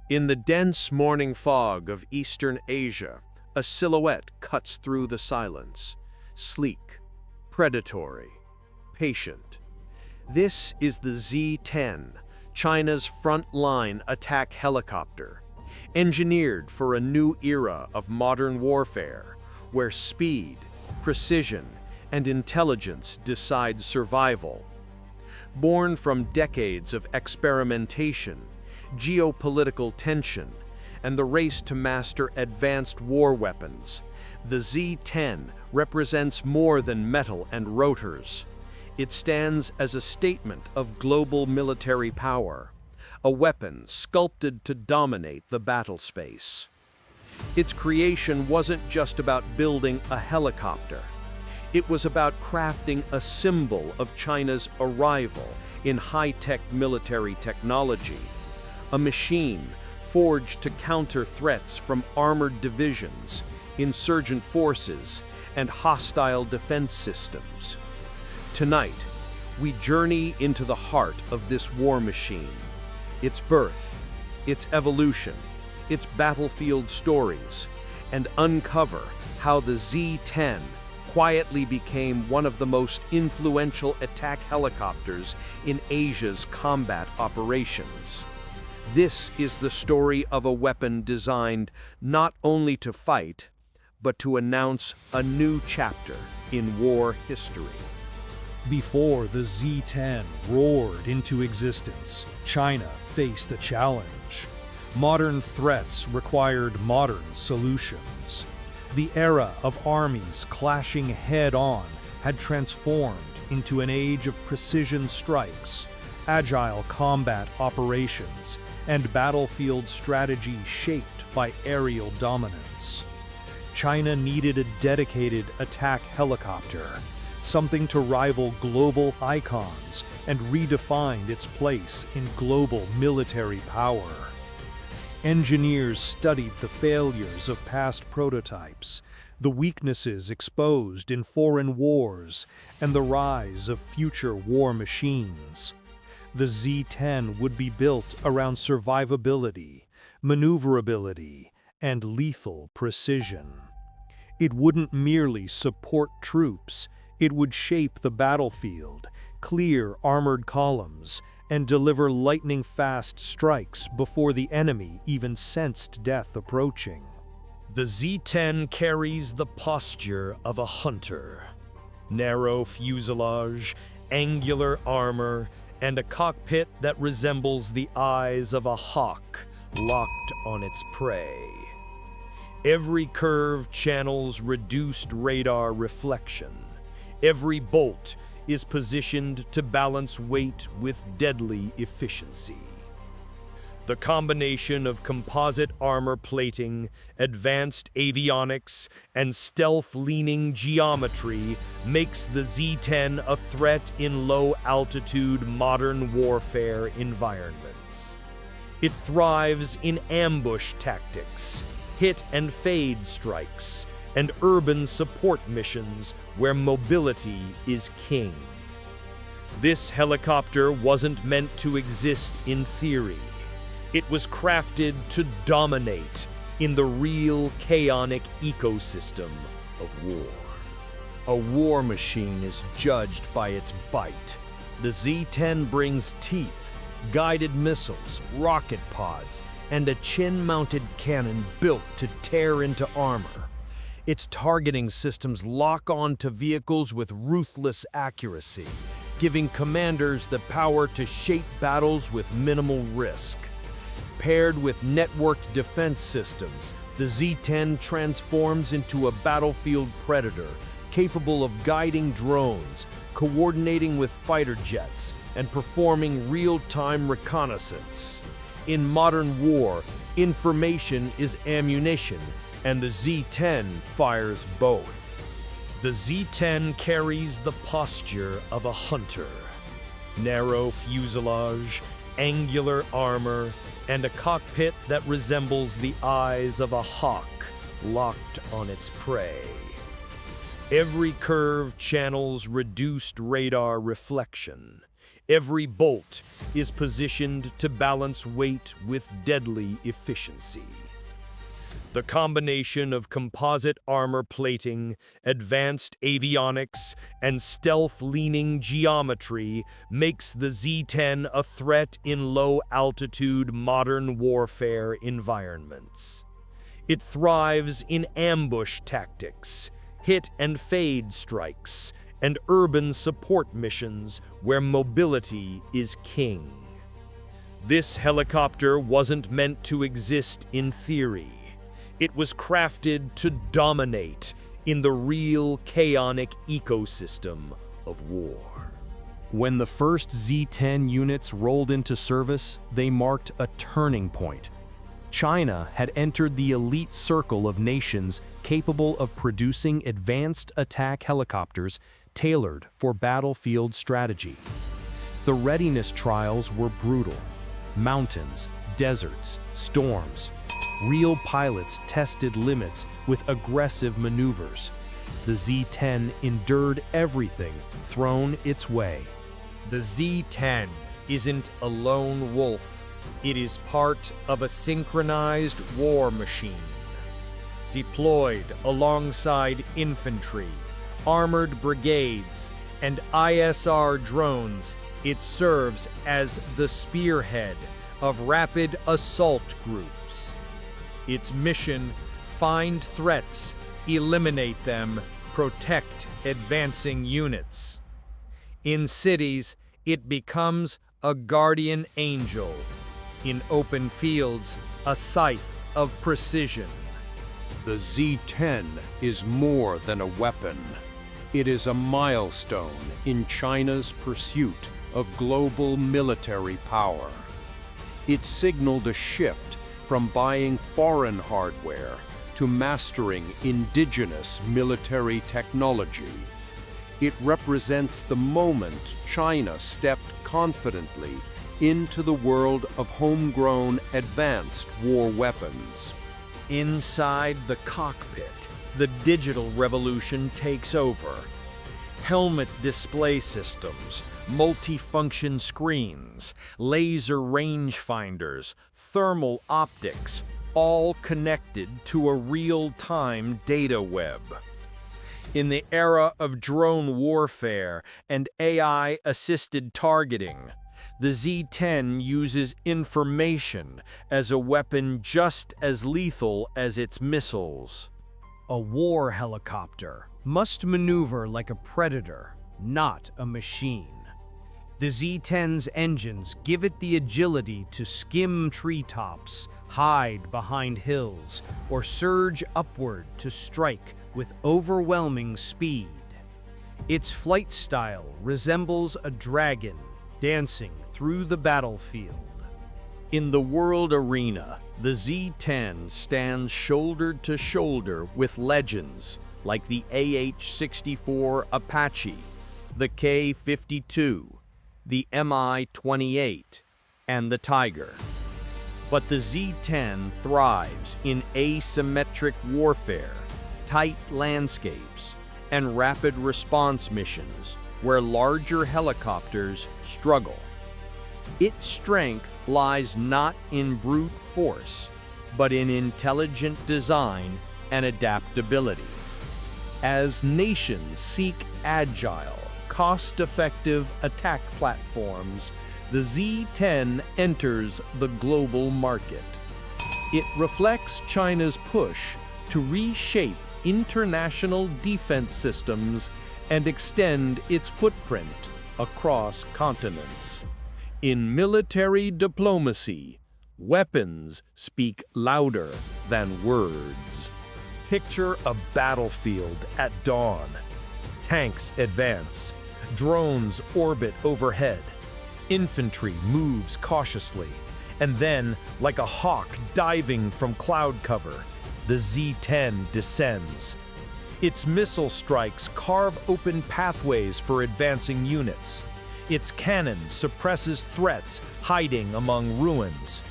In the dense morning fog of Eastern Asia, a silhouette cuts through the silence. Sleek, predatory, patient. This is the Z-10, China's front-line attack helicopter, engineered for a new era of modern warfare, where speed, precision, and intelligence decide survival. Born from decades of experimentation, geopolitical tension, and the race to master advanced war weapons, the Z-10 represents more than metal and rotors. It stands as a statement of global military power, a weapon sculpted to dominate the battle space. Its creation wasn't just about building a helicopter. It was about crafting a symbol of China's arrival in high-tech military technology, a machine forged to counter threats from armored divisions, insurgent forces, and hostile defense systems. Tonight, we journey into the heart of this war machine, its birth, its evolution, its battlefield stories, and uncover how the Z-10 quietly became one of the most influential attack helicopters in Asia's combat operations. This is the story of a weapon designed not only to fight, but to announce a new chapter in war history. Before the Z-10 roared into existence, China faced a challenge. Modern threats required modern solutions. The era of armies clashing head-on had transformed into an age of precision strikes, agile combat operations, and battlefield strategy shaped by aerial dominance. China needed a dedicated attack helicopter, something to rival global icons and redefine its place in global military power. Engineers studied the failures of past prototypes, the weaknesses exposed in foreign wars, and the rise of future war machines. The Z-10 would be built around survivability, maneuverability, and lethal precision. It wouldn't merely support troops, it would shape the battlefield, clear armored columns, and deliver lightning-fast strikes before the enemy even sensed death approaching. The Z-10 carries the posture of a hunter. Narrow fuselage, angular armor, and a cockpit that resembles the eyes of a hawk locked on its prey. Every curve channels reduced radar reflection. Every bolt is positioned to balance weight with deadly efficiency. The combination of composite armor plating, advanced avionics, and stealth-leaning geometry makes the Z-10 a threat in low-altitude modern warfare environments. It thrives in ambush tactics, hit-and-fade strikes, and urban support missions where mobility is king. This helicopter wasn't meant to exist in theory. It was crafted to dominate in the real chaotic ecosystem of war. A war machine is judged by its bite. The Z-10 brings teeth, guided missiles, rocket pods, and a chin-mounted cannon built to tear into armor. Its targeting systems lock on to vehicles with ruthless accuracy, giving commanders the power to shape battles with minimal risk. Paired with networked defense systems, the Z-10 transforms into a battlefield predator capable of guiding drones, coordinating with fighter jets, and performing real-time reconnaissance. In modern war, information is ammunition, and the Z-10 fires both. The Z-10 carries the posture of a hunter. Narrow fuselage, angular armor, and a cockpit that resembles the eyes of a hawk locked on its prey. Every curve channels reduced radar reflection. Every bolt is positioned to balance weight with deadly efficiency. The combination of composite armor plating, advanced avionics, and stealth-leaning geometry makes the Z-10 a threat in low-altitude modern warfare environments. It thrives in ambush tactics, hit-and-fade strikes, and urban support missions where mobility is king. This helicopter wasn't meant to exist in theory. It was crafted to dominate in the real chaotic ecosystem of war. When the first Z-10 units rolled into service, they marked a turning point. China had entered the elite circle of nations capable of producing advanced attack helicopters tailored for battlefield strategy. The readiness trials were brutal. Mountains, deserts, storms. Real pilots tested limits with aggressive maneuvers. The Z-10 endured everything thrown its way. The Z-10 isn't a lone wolf. It is part of a synchronized war machine. Deployed alongside infantry, armored brigades, and ISR drones, it serves as the spearhead of rapid assault groups. Its mission: find threats, eliminate them, protect advancing units. In cities, it becomes a guardian angel. In open fields, a scythe of precision. The Z-10 is more than a weapon. It is a milestone in China's pursuit of global military power. It signaled a shift from buying foreign hardware to mastering indigenous military technology. It represents the moment China stepped confidently into the world of homegrown advanced war weapons. Inside the cockpit, the digital revolution takes over. Helmet display systems, multifunction screens, laser rangefinders, thermal optics, all connected to a real-time data web. In the era of drone warfare and AI-assisted targeting, the Z-10 uses information as a weapon just as lethal as its missiles. A war helicopter must maneuver like a predator, not a machine. The Z-10's engines give it the agility to skim treetops, hide behind hills, or surge upward to strike with overwhelming speed. Its flight style resembles a dragon dancing through the battlefield. In the world arena, the Z-10 stands shoulder to shoulder with legends like the AH-64 Apache, the Ka-52, the Mi-28, and the Tiger. But the Z-10 thrives in asymmetric warfare, tight landscapes, and rapid response missions where larger helicopters struggle. Its strength lies not in brute force, but in intelligent design and adaptability. As nations seek agile, cost-effective attack platforms, the Z-10 enters the global market. It reflects China's push to reshape international defense systems and extend its footprint across continents. In military diplomacy, weapons speak louder than words. Picture a battlefield at dawn. Tanks advance. Drones orbit overhead. Infantry moves cautiously. And then, like a hawk diving from cloud cover, the Z-10 descends. Its missile strikes carve open pathways for advancing units. Its cannon suppresses threats hiding among ruins.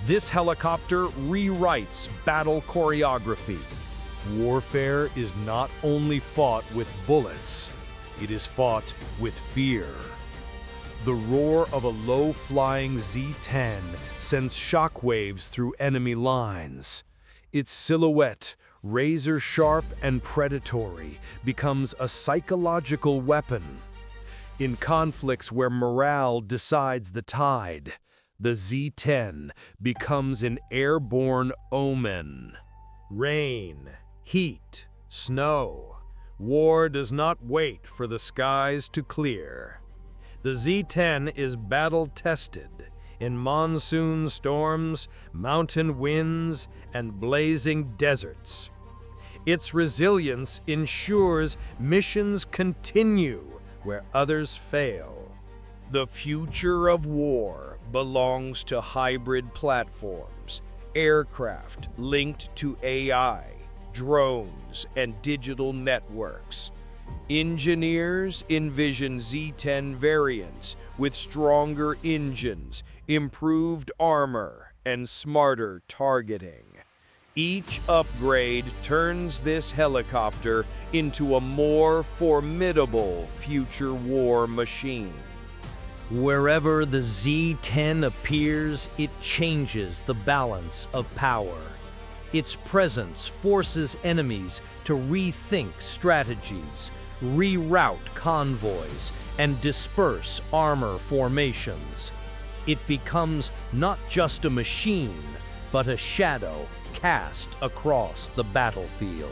This helicopter rewrites battle choreography. Warfare is not only fought with bullets, it is fought with fear. The roar of a low-flying Z-10 sends shockwaves through enemy lines. Its silhouette, razor-sharp and predatory, becomes a psychological weapon. In conflicts where morale decides the tide, the Z-10 becomes an airborne omen. Rain, heat, snow. War does not wait for the skies to clear. The Z-10 is battle-tested in monsoon storms, mountain winds, and blazing deserts. Its resilience ensures missions continue where others fail. The future of war belongs to hybrid platforms, aircraft linked to AI, drones, and digital networks. Engineers envision Z-10 variants with stronger engines, improved armor, and smarter targeting. Each upgrade turns this helicopter into a more formidable future war machine. Wherever the Z-10 appears, it changes the balance of power. Its presence forces enemies to rethink strategies, reroute convoys, and disperse armor formations. It becomes not just a machine, but a shadow cast across the battlefield.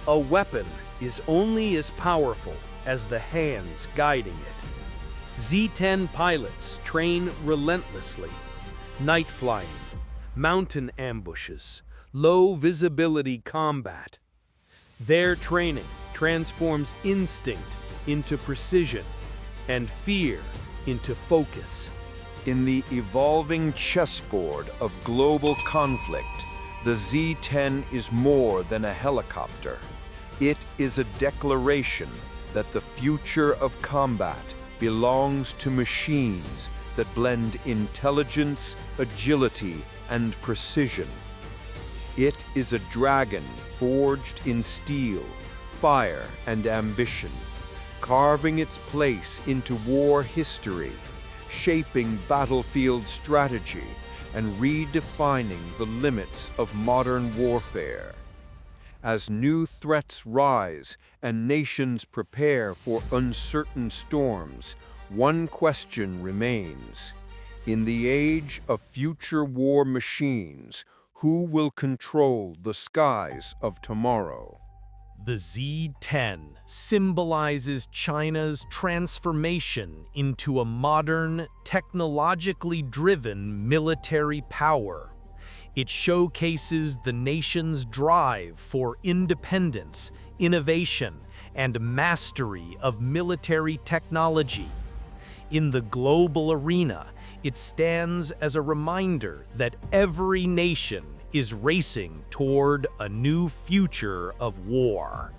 A weapon is only as powerful as the hands guiding it. Z-10 pilots train relentlessly. Night flying, mountain ambushes, low visibility combat. Their training transforms instinct into precision and fear into focus. In the evolving chessboard of global conflict, the Z-10 is more than a helicopter. It is a declaration that the future of combat belongs to machines that blend intelligence, agility, and precision. It is a dragon forged in steel, fire, and ambition, carving its place into war history, shaping battlefield strategy, and redefining the limits of modern warfare. As new threats rise and nations prepare for uncertain storms, one question remains. In the age of future war machines, who will control the skies of tomorrow? The Z-10 symbolizes China's transformation into a modern, technologically driven military power. It showcases the nation's drive for independence, innovation, and mastery of military technology. In the global arena, it stands as a reminder that every nation is racing toward a new future of war.